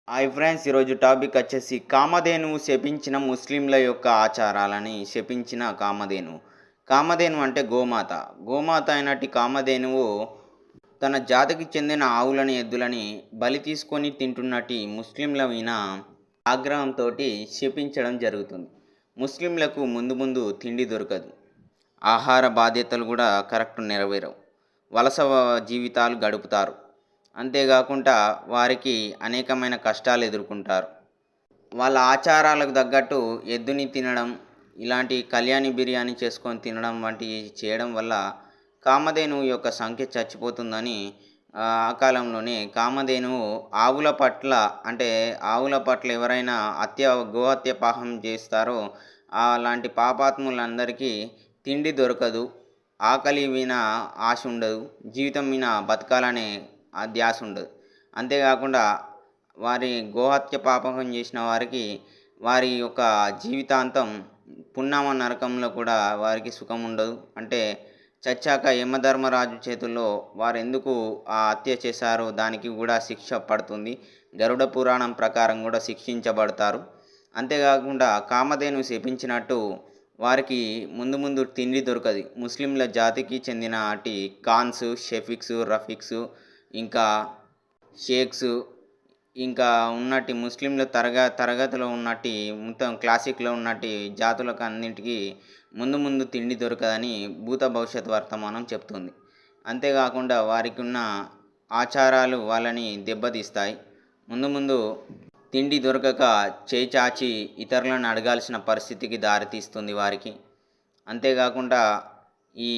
Hi friends, ఈరోజు topic వచ్చేసి కామధేనువు శపించిన ముస్లింల యొక్క ఆచారాలని శపించిన కామధేనువు. కామధేను అంటే గోమాత. గోమాత అయినట్టి కామధేనువు తన జాతికి చెందిన ఆవులని, ఎద్దులని బలి తీసుకొని తింటున్నట్టి ముస్లింల మీద ఆగ్రహంతో శపించడం జరుగుతుంది. ముస్లింలకు ముందు ముందు తిండి దొరకదు, ఆహార బాధ్యతలు కూడా కరెక్ట్ నెరవేరవు, వలస జీవితాలు గడుపుతారు. అంతేకాకుండా వారికి అనేకమైన కష్టాలు ఎదుర్కొంటారు. వాళ్ళ ఆచారాలకు తగ్గట్టు ఎద్దుని తినడం, ఇలాంటి కళ్యాణి బిర్యానీ చేసుకొని తినడం వంటివి చేయడం వల్ల కామధేనువు యొక్క సంఖ్య చచ్చిపోతుందని ఆ కాలంలోనే కామధేనువు ఆవుల పట్ల అంటే ఆవుల పట్ల ఎవరైనా గోహత్య పాపం చేస్తారో అలాంటి పాపాత్ములందరికీ తిండి దొరకదు, ఆకలి మీద ఆశ ఉండదు, జీవితం మీద బతకాలనే ఆ ధ్యాస ఉండదు. అంతేకాకుండా వారి గోహత్య పాపకం చేసిన వారికి వారి యొక్క జీవితాంతం పున్నామ నరకంలో కూడా వారికి సుఖం ఉండదు. అంటే చచ్చాక యమధర్మరాజు చేతుల్లో వారు ఎందుకు ఆ హత్య చేశారో దానికి కూడా శిక్ష పడుతుంది. గరుడ పురాణం ప్రకారం కూడా శిక్షించబడతారు. అంతేకాకుండా కామధేను శపించినట్టు వారికి ముందు ముందు తిండి దొరకదు. ముస్లింల జాతికి చెందిన అటు ఖాన్స్, షఫీక్స్, రఫీక్స్, ఇంకా షేక్స్, ఇంకా ఉన్నట్టి ముస్లింల తరగతిలో ఉన్నట్టి మొత్తం క్లాసిక్లో ఉన్నట్టి జాతులకు అన్నింటికీ ముందు ముందు తిండి దొరకదని భూత భవిష్యత్ వర్తమానం చెప్తుంది. అంతేకాకుండా వారికి ఉన్న ఆచారాలు వాళ్ళని దెబ్బతీస్తాయి. ముందు ముందు తిండి దొరకక చేయి చాచి ఇతరులను అడగాల్సిన పరిస్థితికి దారితీస్తుంది వారికి. అంతేకాకుండా ఈ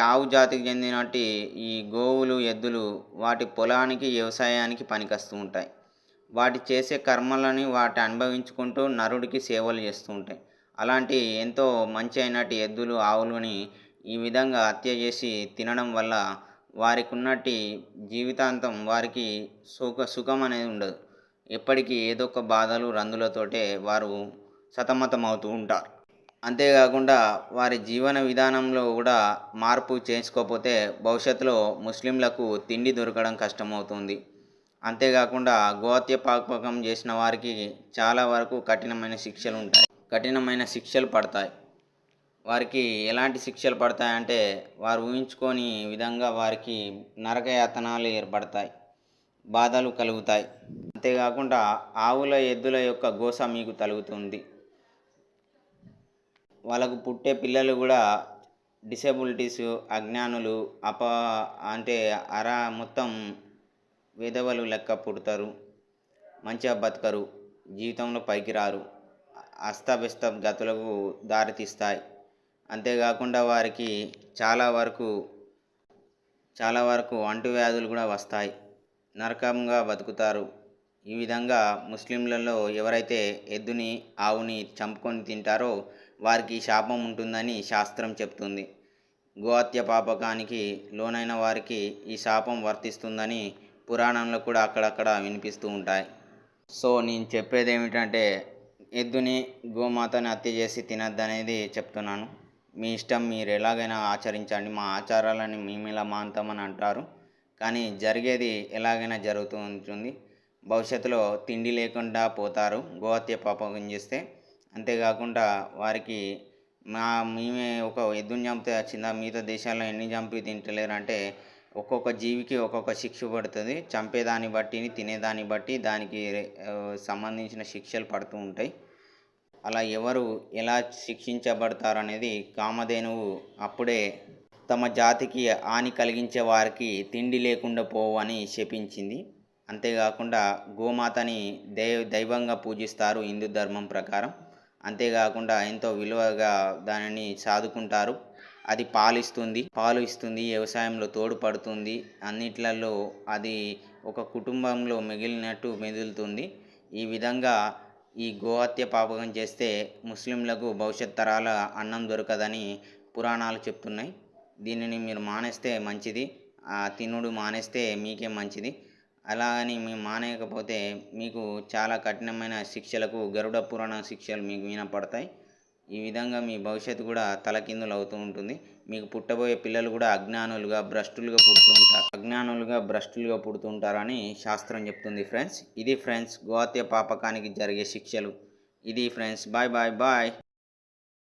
ఆవు జాతికి చెందినట్టి ఈ గోవులు, ఎద్దులు వాటి పొలానికి, వ్యవసాయానికి పనికొస్తూ ఉంటాయి. వాటి చేసే కర్మలని వాటి అనుభవించుకుంటూ నరుడికి సేవలు చేస్తూ ఉంటాయి. అలాంటి ఎంతో మంచి అయినట్టి ఎద్దులు, ఆవులని ఈ విధంగా హత్య చేసి తినడం వల్ల వారికి ఉన్నట్టి జీవితాంతం వారికి సుఖం అనేది ఉండదు. ఎప్పటికీ ఏదో ఒక బాధలు, రందులతోటే వారు సతమతం అవుతూ ఉంటారు. అంతేకాకుండా వారి జీవన విధానంలో కూడా మార్పు చేసుకోకపోతే భవిష్యత్తులో ముస్లింలకు తిండి దొరకడం కష్టమవుతుంది. అంతేకాకుండా గోహత్య పాపకం చేసిన వారికి చాలా వరకు కఠినమైన శిక్షలు ఉంటాయి, కఠినమైన శిక్షలు పడతాయి. వారికి ఎలాంటి శిక్షలు పడతాయంటే వారు ఊహించుకొని విధంగా వారికి నరకయాతనాలు ఏర్పడతాయి, బాధలు కలుగుతాయి. అంతేకాకుండా ఆవుల, ఎద్దుల యొక్క గోస మీకు తలుగుతుంది. వాళ్ళకు పుట్టే పిల్లలు కూడా డిసేబిలిటీస్, అజ్ఞానులు, అంటే మొత్తం విధవలు లెక్క పుడతారు, మంచిగా బతకరు, జీవితంలో పైకి రారు, అస్తవ్యస్త గతులకు దారితీస్తాయి. అంతేకాకుండా వారికి చాలా వరకు అంటువ్యాధులు కూడా వస్తాయి, నరకంగా బతుకుతారు. ఈ విధంగా ముస్లింలలో ఎవరైతే ఎద్దుని, ఆవుని చంపుకొని తింటారో వారికి శాపం ఉంటుందని శాస్త్రం చెప్తుంది. గోహత్య పాపకానికి లోనైన వారికి ఈ శాపం వర్తిస్తుందని పురాణంలో కూడా అక్కడక్కడ వినిపిస్తూ ఉంటాయి. సో నేను చెప్పేది ఏమిటంటే ఎద్దుని, గోమాతని హత్య చేసి తినద్దనేది చెప్తున్నాను. మీ ఇష్టం, మీరు ఎలాగైనా ఆచరించండి. మా ఆచారాలని మేము ఇలా మానుతామని అంటారు, కానీ జరిగేది ఎలాగైనా జరుగుతూ ఉంటుంది. భవిష్యత్తులో తిండి లేకుండా పోతారు గోహత్య పాపకం చేస్తే. అంతేకాకుండా వారికి మేమే ఒక ఎద్దుని చంపితే వచ్చిందా, మిగతా దేశాల్లో ఎన్ని చంపి తింటలేరు అంటే ఒక్కొక్క జీవికి ఒక్కొక్క శిక్ష పడుతుంది. చంపేదాన్ని బట్టి, తినేదాన్ని బట్టి దానికి సంబంధించిన శిక్షలు పడుతూ ఉంటాయి. అలా ఎవరు ఎలా శిక్షించబడతారు అనేది కామధేనువు అప్పుడే తమ జాతికి హాని కలిగించే వారికి తిండి లేకుండా పోవు అని శపించింది. అంతేకాకుండా గోమాతని దైవంగా పూజిస్తారు హిందూ ధర్మం ప్రకారం. అంతేకాకుండా ఎంతో విలువగా దానిని సాదుకుంటారు. అది పాలు ఇస్తుంది, వ్యవసాయంలో తోడ్పడుతుంది, అన్నిట్లలో అది ఒక కుటుంబంలో మిగిలినట్టు మెదులుతుంది. ఈ విధంగా ఈ గోహత్య పాపకం చేస్తే ముస్లింలకు భవిష్యత్ తరాల అన్నం దొరకదని పురాణాలు చెప్తున్నాయి. దీనిని మీరు మానేస్తే మంచిది, తినుడు మానేస్తే మీకే మంచిది. అలాగని మేము మానేయకపోతే మీకు చాలా కఠినమైన శిక్షలకు, గరుడ పురాణ శిక్షలు మీకు వినపడతాయి. ఈ విధంగా మీ భవిష్యత్తు కూడా తలకిందులు అవుతూ ఉంటుంది. మీకు పుట్టబోయే పిల్లలు కూడా అజ్ఞానులుగా భ్రష్టులుగా పుడుతుంటారని శాస్త్రం చెప్తుంది ఫ్రెండ్స్. ఇది ఫ్రెండ్స్ గోహత్య పాపకానికి జరిగే శిక్షలు. ఇది ఫ్రెండ్స్. Bye bye bye.